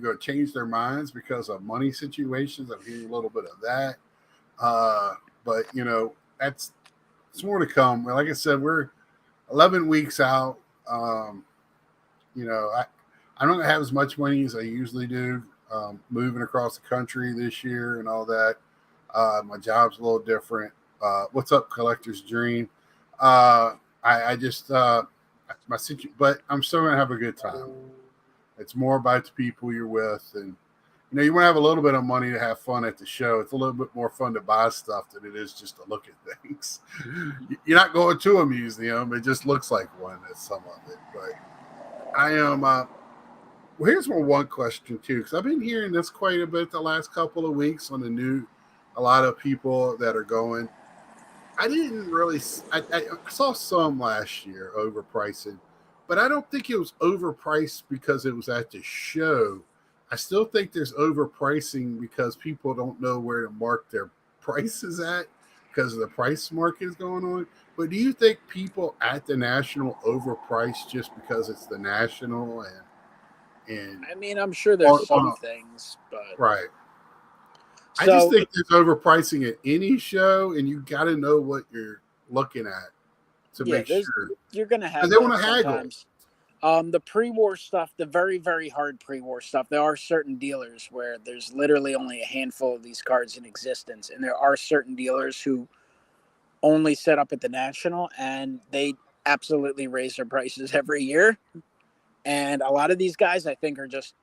to change their minds because of money situations. I'm hearing a little bit of that. But it's more to come. Like I said, we're 11 weeks out. I don't have as much money as I usually do. Moving across the country this year and all that. My job's a little different. What's up, Collector's Dream? I just but I'm still gonna have a good time. It's more about the people you're with, and you want to have a little bit of money to have fun at the show. It's a little bit more fun to buy stuff than it is just to look at things. You're not going to a museum; it just looks like one. That's some of it. But I am. Well, here's one question too, because I've been hearing this quite a bit the last couple of weeks on the new. A lot of people that are going. I didn't really. I saw some last year overpricing, but I don't think it was overpriced because it was at the show. I still think there's overpricing because people don't know where to mark their prices at because of the price market is going on. But do you think people at the national overprice just because it's the national and I mean, I'm sure there's some on things, but right? I just so think there's overpricing at any show, and you got to know what you're looking at to yeah, make sure you're gonna because have they want that to haggle. sometimes. The pre-war stuff, the very, very hard pre-war stuff, there are certain dealers where there's literally only a handful of these cards in existence, and there are certain dealers who only set up at the national, and they absolutely raise their prices every year. And a lot of these guys, I think, are just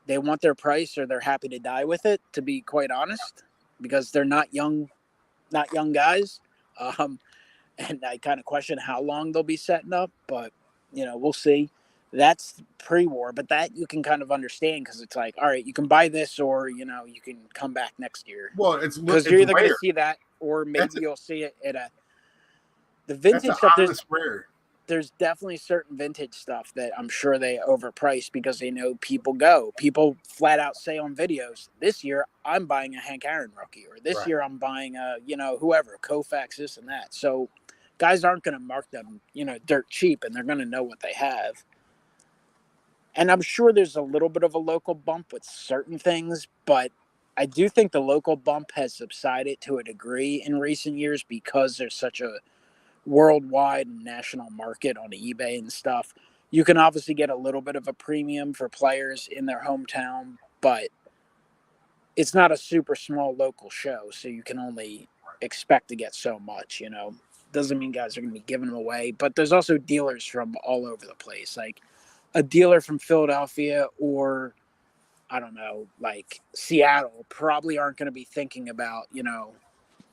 they want their price or they're happy to die with it. To be quite honest, because they're not young guys. Um, and I kind of question how long they'll be setting up, but we'll see. That's pre-war, but that you can kind of understand because it's like, all right, you can buy this, or you can come back next year Well, because you're it's either going to rare. see that, or That's maybe you'll see it at the that's vintage an stuff. honest rare. There's definitely certain vintage stuff that I'm sure they overprice because they know people go. People flat out say on videos, this year I'm buying a Hank Aaron rookie, or this Right. year I'm buying a, whoever, Koufax, this and that. So guys aren't going to mark them, dirt cheap, and they're going to know what they have. And I'm sure there's a little bit of a local bump with certain things, but I do think the local bump has subsided to a degree in recent years because there's such a worldwide and national market on eBay and stuff. You can obviously get a little bit of a premium for players in their hometown, but it's not a super small local show, so you can only expect to get so much. Doesn't mean guys are going to be giving them away, but there's also dealers from all over the place. Like a dealer from Philadelphia or I don't know, like Seattle probably aren't going to be thinking about,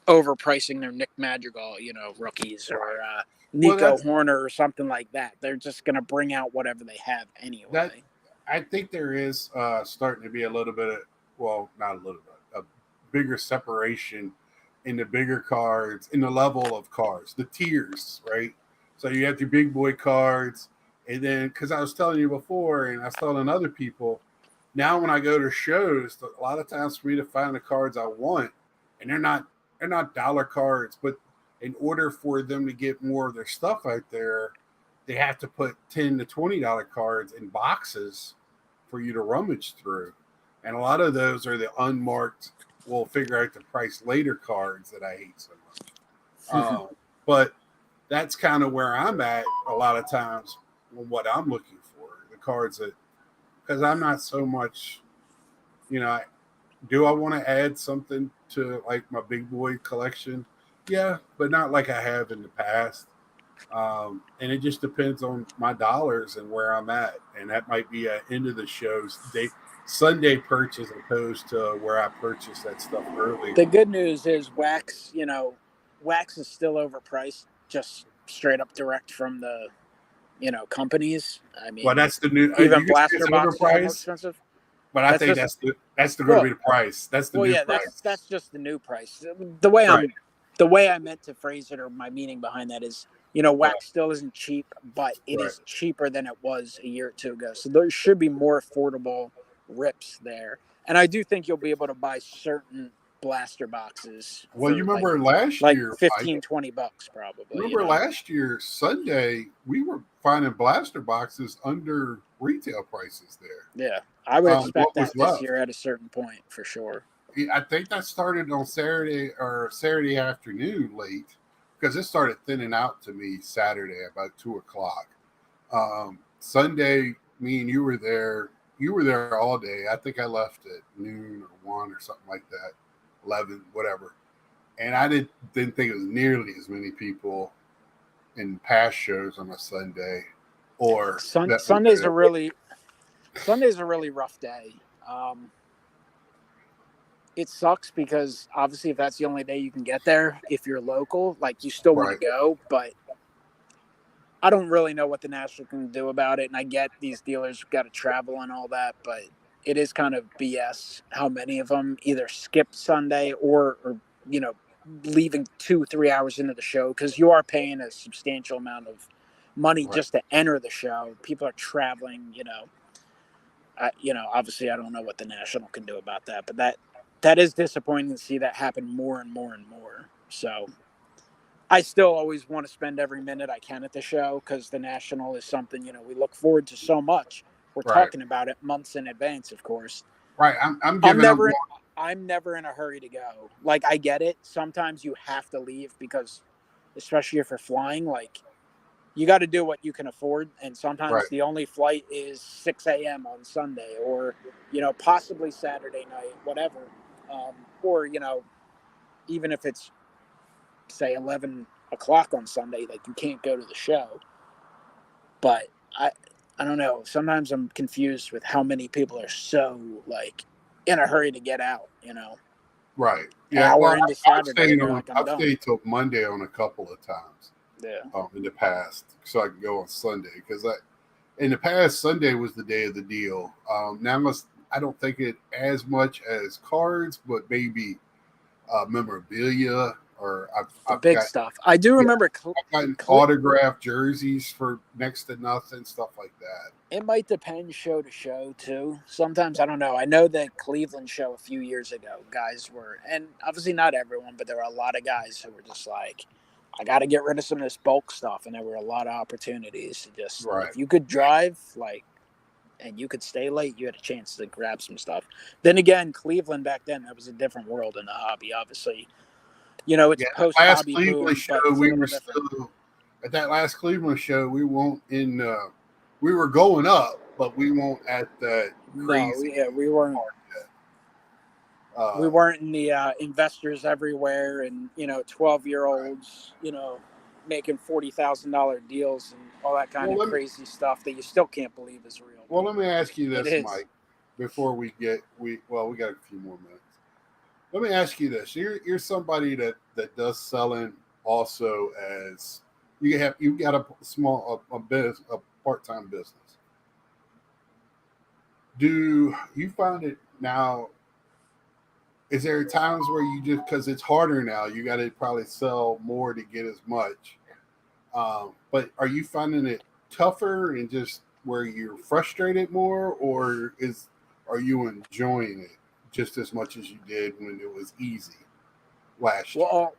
overpricing their Nick Madrigal, rookies or Nico Horner or something like that. They're just going to bring out whatever they have anyway. I think there is starting to be a little bit of, well, not a little bit, a bigger separation in the bigger cards, in the level of cards, the tiers, right? So you have your big boy cards, and then because I was telling you before, and I was telling other people, now when I go to shows, a lot of times for me to find the cards I want, and they're not dollar cards, but in order for them to get more of their stuff out there, they have to put $10 to $20 cards in boxes for you to rummage through. And a lot of those are the unmarked, we'll figure out the price later cards that I hate so much. But that's kind of where I'm at a lot of times on what I'm looking for. The cards that, because I'm not so much, do I want to add something to like my big boy collection? Yeah, but not like I have in the past. And it just depends on my dollars and where I'm at. And that might be at end of the shows Sunday purchase opposed to where I purchased that stuff early. The good news is wax, wax is still overpriced, just straight up direct from the, companies. I mean, Well, that's the new. Even You can say blaster it's boxes are more overpriced, expensive. but I think that's going to be the price. That's the new price. That's just the new price. The way Right. the way I meant to phrase it, or my meaning behind that is, wax still isn't cheap, but it is cheaper than it was a year or two ago. So there should be more affordable rips there. And I do think you'll be able to buy certain blaster boxes. Well, you remember last year, $15, $20 probably. Remember last year, Sunday, we were finding blaster boxes under retail prices there. Yeah, I would expect that this year at a certain point for sure. I think that started on Saturday afternoon late because it started thinning out to me Saturday about 2:00. Sunday, me and you were there. You were there all day. I think I left at noon or 1 or something like that, 11, whatever. And I didn't think it was nearly as many people in past shows on a Sunday, or that Sunday's a really rough day. It sucks because obviously if that's the only day you can get there, if you're local, like you still want to right, go, but I don't really know what the National can do about it. And I get these dealers got to travel and all that, but it is kind of BS how many of them either skip Sunday or leaving 2-3 hours into the show, because you are paying a substantial amount of money right, just to enter the show. People are traveling, obviously I don't know what the National can do about that, but that is disappointing to see that happen more and more and more. So I still always want to spend every minute I can at the show, because the National is something, we look forward to so much. We're right, talking about it months in advance, of course. right. I'm I'm giving them never I'm never in a hurry to go. Like, I get it. Sometimes you have to leave because, especially if you're flying, like, you got to do what you can afford. And right, sometimes the only flight is 6 a.m. on Sunday, or, possibly Saturday night, whatever. Or, even if it's, say, 11 o'clock on Sunday, like, you can't go to the show. But I don't know. Sometimes I'm confused with how many people are so, like, in a hurry to get out, right. an Yeah. hour Well, into I've Saturday, stayed and they're on. like, I'm I've done. stayed till Monday on a couple of times. Yeah. In the past, so I can go on Sunday, because in the past, Sunday was the day of the deal. Now I don't think it as much as cards, but maybe memorabilia, or The I've big got, stuff. I do yeah, remember I've gotten autographed jerseys for next to nothing, stuff like that. it might depend show to show, too. Sometimes, I don't know. I know that Cleveland show a few years ago, guys were, and obviously not everyone, but there were a lot of guys who were just like, I got to get rid of some of this bulk stuff. And there were a lot of opportunities to just, Right. if you could drive, like, and you could stay late, you had a chance to grab some stuff. Then again, Cleveland back then, that was a different world in the hobby. Obviously, it's Yeah, post last hobby Cleveland boom, but show, it's a we little were different. still at that last Cleveland show. We won't in. We were going up, but we won't at that No, crazy. we weren't. We Uh, weren't in the investors everywhere, and 12-year-olds, making $40,000 deals and all that kind well, of crazy stuff that you still can't believe is real. let me ask you It this, is. Mike. Before we got a few more minutes. Let me ask you this: you're somebody that does selling also, as you got a small a business, a part-time business. Do you find it now? Is there times where you just, because it's harder now, you got to probably sell more to get as much? But are you finding it tougher and just where you're frustrated more, or are you enjoying it just as much as you did when it was easy last year? Well,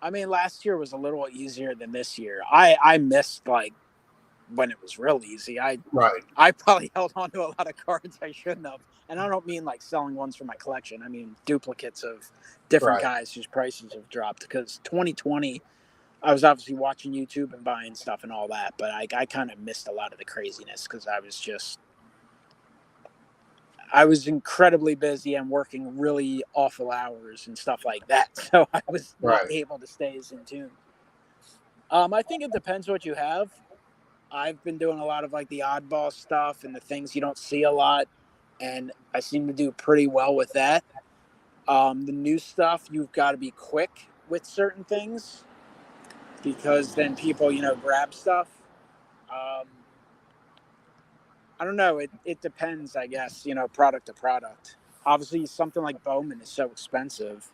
I mean, last year was a little easier than this year. I missed, like, when it was real easy. Right, I probably held on to a lot of cards I shouldn't have. And I don't mean like selling ones for my collection. I mean duplicates of different right, guys whose prices have dropped. Because 2020, I was obviously watching YouTube and buying stuff and all that, but I kind of missed a lot of the craziness because I was incredibly busy and working really awful hours and stuff like that. So I was not right. able to stay as in tune. I think it depends what you have. I've been doing a lot of like the oddball stuff and the things you don't see a lot, and I seem to do pretty well with that. The new stuff, you've got to be quick with certain things because then people, grab stuff. Um, I don't know. It depends, I guess, product to product. Obviously, something like Bowman is so expensive.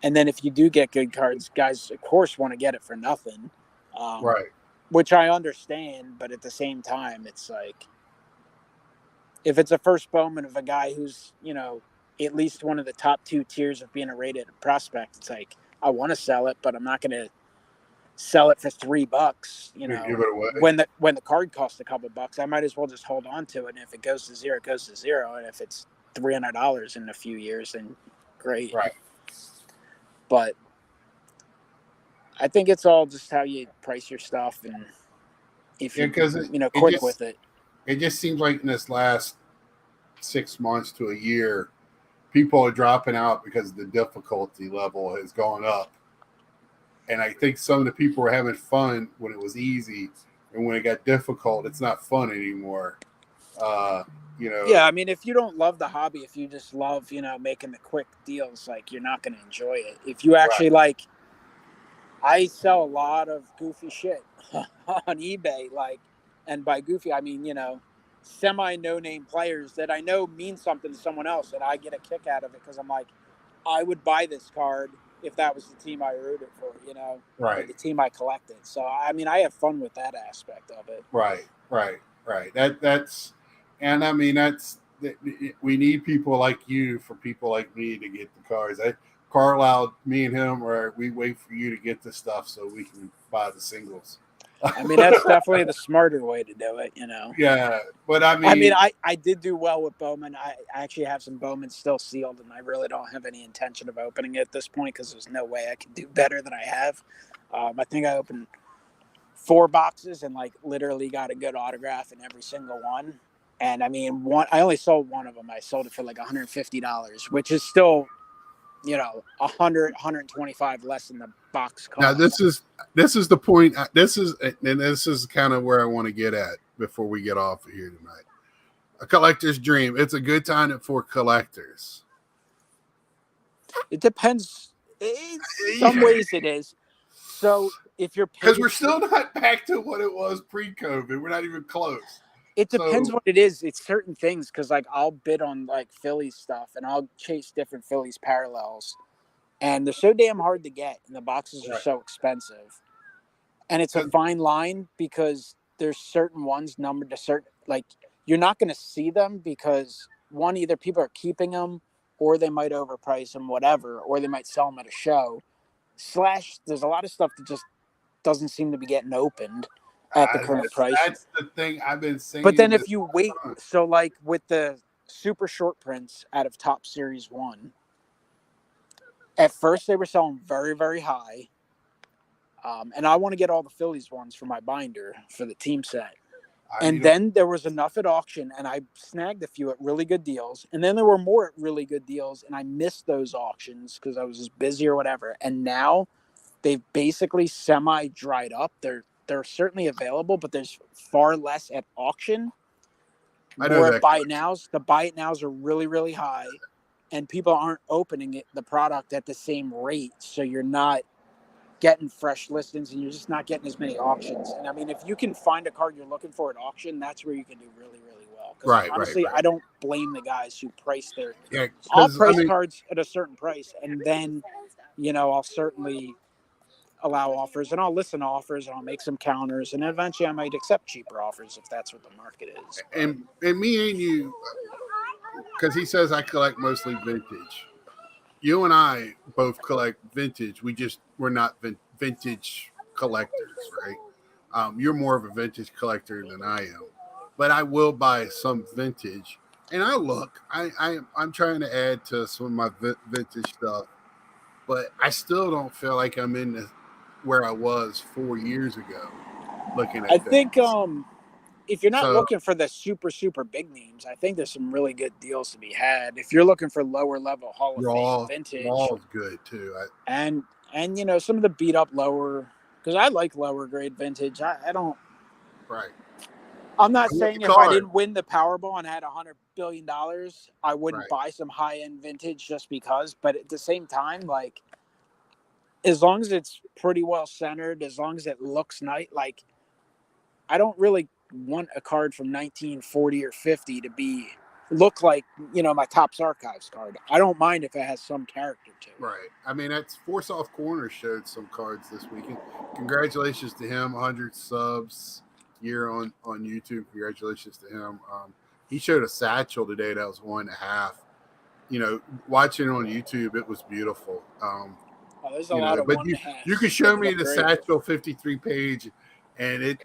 And then if you do get good cards, guys, of course, want to get it for nothing. Um, Right. which I understand, but at the same time, it's like, if it's a first Bowman of a guy who's, at least one of the top 2 tiers of being a rated prospect, it's like, I want to sell it, but I'm not going to sell it for $3, You give it away. when the card costs a couple bucks. I might as well just hold on to it. And if it goes to zero, it goes to zero. And if it's $300 in a few years, then great. Right. But I think it's all just how you price your stuff, and if you, Because quick with it. it just seems like in this last 6 months to a year, people are dropping out because the difficulty level has gone up. And I think some of the people were having fun when it was easy, and when it got difficult, it's not fun anymore. Uh, you know, Yeah, I mean, if you don't love the hobby, if you just love, making the quick deals, like you're not going to enjoy it. If you right, actually like, I sell a lot of goofy shit on eBay, like, and by goofy, I mean, semi no name players that I know mean something to someone else, and I get a kick out of it because I'm like, I would buy this card if that was the team I rooted for, or right, the team I collected. So, I mean, I have fun with that aspect of it. right. That's, and I mean we need people like you for people like me to get the cards. Carlisle, me and him, or we wait for you to get the stuff so we can buy the singles. I mean, that's definitely the smarter way to do it. Yeah, but I I mean, mean, I did do well with Bowman. I actually have some Bowman still sealed, and I really don't have any intention of opening it at this point because there's no way I can do better than I have. I think I opened 4 boxes and like literally got a good autograph in every single one. And I mean, I only sold one of them. I sold it for like $150, which is still, 125 less than the box now cost. this is the point. This is kind of where I want to get at before we get off of here tonight. A collector's dream. It's a good time for collectors. It depends. In some ways, it is. So if you're because we're still not back to what it was pre-COVID. We're not even close. It depends what it is. It's certain things because like I'll bid on like Phillies stuff and I'll chase different Phillies parallels, and they're so damn hard to get, and the boxes are so expensive, and it's a fine line because there's certain ones numbered to certain, like you're not going to see them because one, either people are keeping them or they might overprice them, whatever, or they might sell them at a show. / there's a lot of stuff that just doesn't seem to be getting opened at the current price. That's the thing I've been saying. But then if you wait, so like with the super short prints out of Top Series 1, at first they were selling very, very high. And I want to get all the Phillies ones for my binder for the team set. And then there was enough at auction, and I snagged a few at really good deals. And then there were more at really good deals, and I missed those auctions because I was just busy or whatever. And now they've basically semi-dried up. They're certainly available, but there's far less at auction. More at buy it nows. The buy it nows are really, really high, and people aren't opening the product at the same rate. So you're not getting fresh listings, and you're just not getting as many auctions. And I mean, if you can find a card you're looking for at auction, that's where you can do really, really well. Because honestly, I don't blame the guys who price their. I'll price cards at a certain price, and then, I'll certainly allow offers, and I'll listen to offers, and I'll make some counters, and eventually I might accept cheaper offers if that's what the market is. And me and you, because he says I collect mostly vintage. You and I both collect vintage. We're not vintage collectors, right? You're more of a vintage collector than I am, but I will buy some vintage. And I look, I'm trying to add to some of my vintage stuff, but I still don't feel like I'm in where I was 4 years ago. Looking at, I think if you're not looking for the super, super big names, I think there's some really good deals to be had. If you're looking for lower level Hall of Fame vintage, Raw is good too. And some of the beat up lower, because I like lower grade vintage. I don't. Right. I'm not saying if I didn't win the Powerball and had $100 billion, I wouldn't buy some high end vintage just because. But at the same time, like, as long as it's pretty well centered, as long as it looks nice, like, I don't really want a card from 1940 or 50 to look like, my Topps Archives card. I don't mind if it has some character to it. Right. I mean, that's Force Off Corner showed some cards this weekend. Congratulations to him. 100 subs year on YouTube. Congratulations to him. He showed a satchel today that was 1.5. Watching it on YouTube, it was beautiful. There's a lot of but you can show me the satchel 53 page, and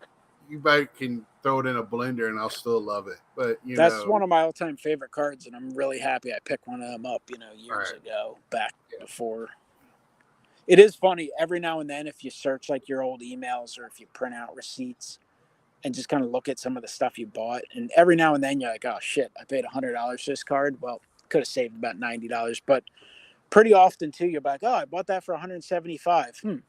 you can throw it in a blender and I'll still love it. But that's one of my all-time favorite cards, and I'm really happy I picked one of them up, years ago, back before. It is funny every now and then if you search like your old emails or if you print out receipts and just kind of look at some of the stuff you bought, and every now and then you're like, oh shit, I paid $100 for this card. Well, could have saved about $90, but pretty often too you're like, oh, I bought that for $175.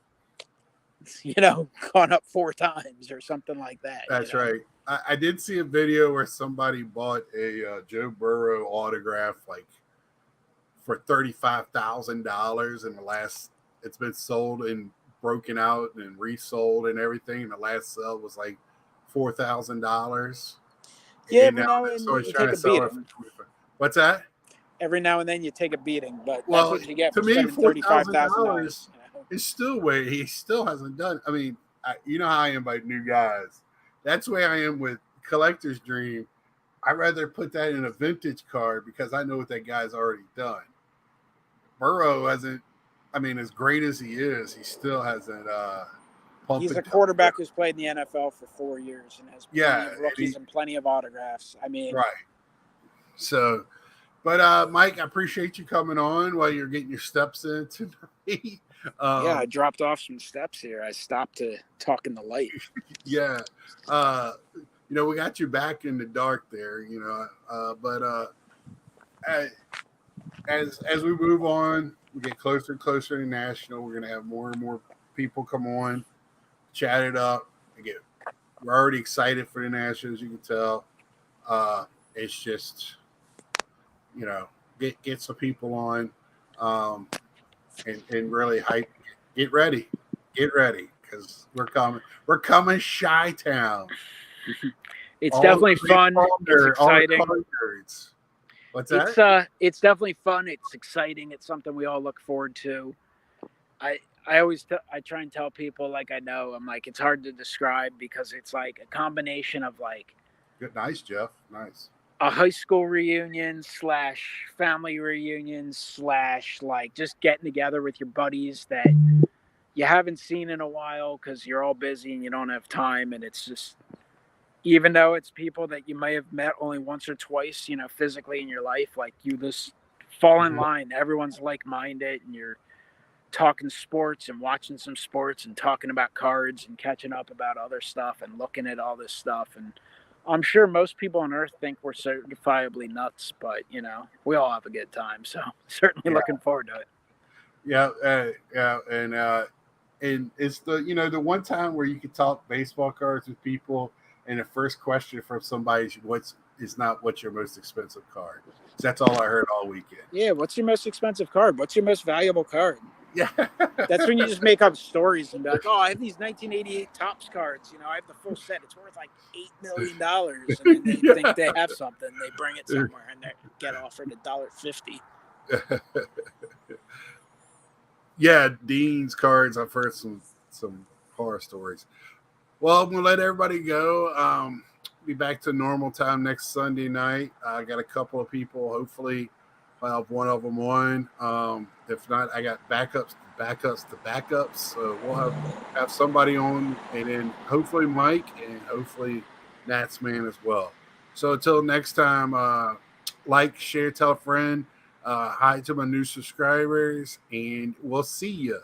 gone up 4 times or something like that. That's right. I did see a video where somebody bought a Joe Burrow autograph like for $35,000 in the last. It's been sold and broken out and resold and everything. The last sale was like $4,000. Yeah, And every now and so then he's you trying take to a sell it for beating. 25. What's that? Every now and then you take a beating, but Well, that's what you get to for me, spending $35,000. It's still where he still hasn't done. I mean, you know how I am about new guys. That's where I am with Collector's Dream. I'd rather put that in a vintage card because I know what that guy's already done. Burrow hasn't. I mean, as great as he is, he still hasn't. He's a quarterback who's played in the NFL for 4 years and has plenty of rookies and plenty of autographs. I mean, right. So, but Mike, I appreciate you coming on while you're getting your steps in tonight. Yeah, I dropped off some steps here. I stopped to talk in the light. Yeah. We got you back in the dark there, but as we move on, we get closer and closer to national. We're going to have more and more people come on, chat it up. We're already excited for the national, as you can tell. It's just, get some people on, and really hype. Get ready, because we're coming. We're coming, Chi-Town. It's definitely fun. It's exciting. What's that? It's definitely fun. It's exciting. It's something we all look forward to. I always I try and tell people like I know. I'm like, it's hard to describe because it's like a combination of like. Good, nice, Jeff. Nice. A high school reunion / family reunion / like just getting together with your buddies that you haven't seen in a while because you're all busy and you don't have time. And it's just, even though it's people that you may have met only once or twice, physically in your life, like you just fall in line. Everyone's like-minded and you're talking sports and watching some sports and talking about cards and catching up about other stuff and looking at all this stuff. And I'm sure most people on earth think we're certifiably nuts, but we all have a good time. So certainly looking forward to it. Yeah. And it's the one time where you can talk baseball cards with people. And the first question from somebody is not what's your most expensive card. That's all I heard all weekend. Yeah. What's your most expensive card? What's your most valuable card? Yeah. That's when you just make up stories and be like, oh, I have these 1988 Topps cards. I have the full set. It's worth like $8 million. And then they think they have something. They bring it somewhere and they get offered $1.50. Yeah, Dean's cards. I've heard some horror stories. Well, I'm going to let everybody go. Be back to normal time next Sunday night. I got a couple of people. Hopefully, I'll have one of them on. If not, I got backups. So we'll have somebody on, and then hopefully Mike, and hopefully Nats Man as well. So until next time, like, share, tell a friend. Hi to my new subscribers, and we'll see you.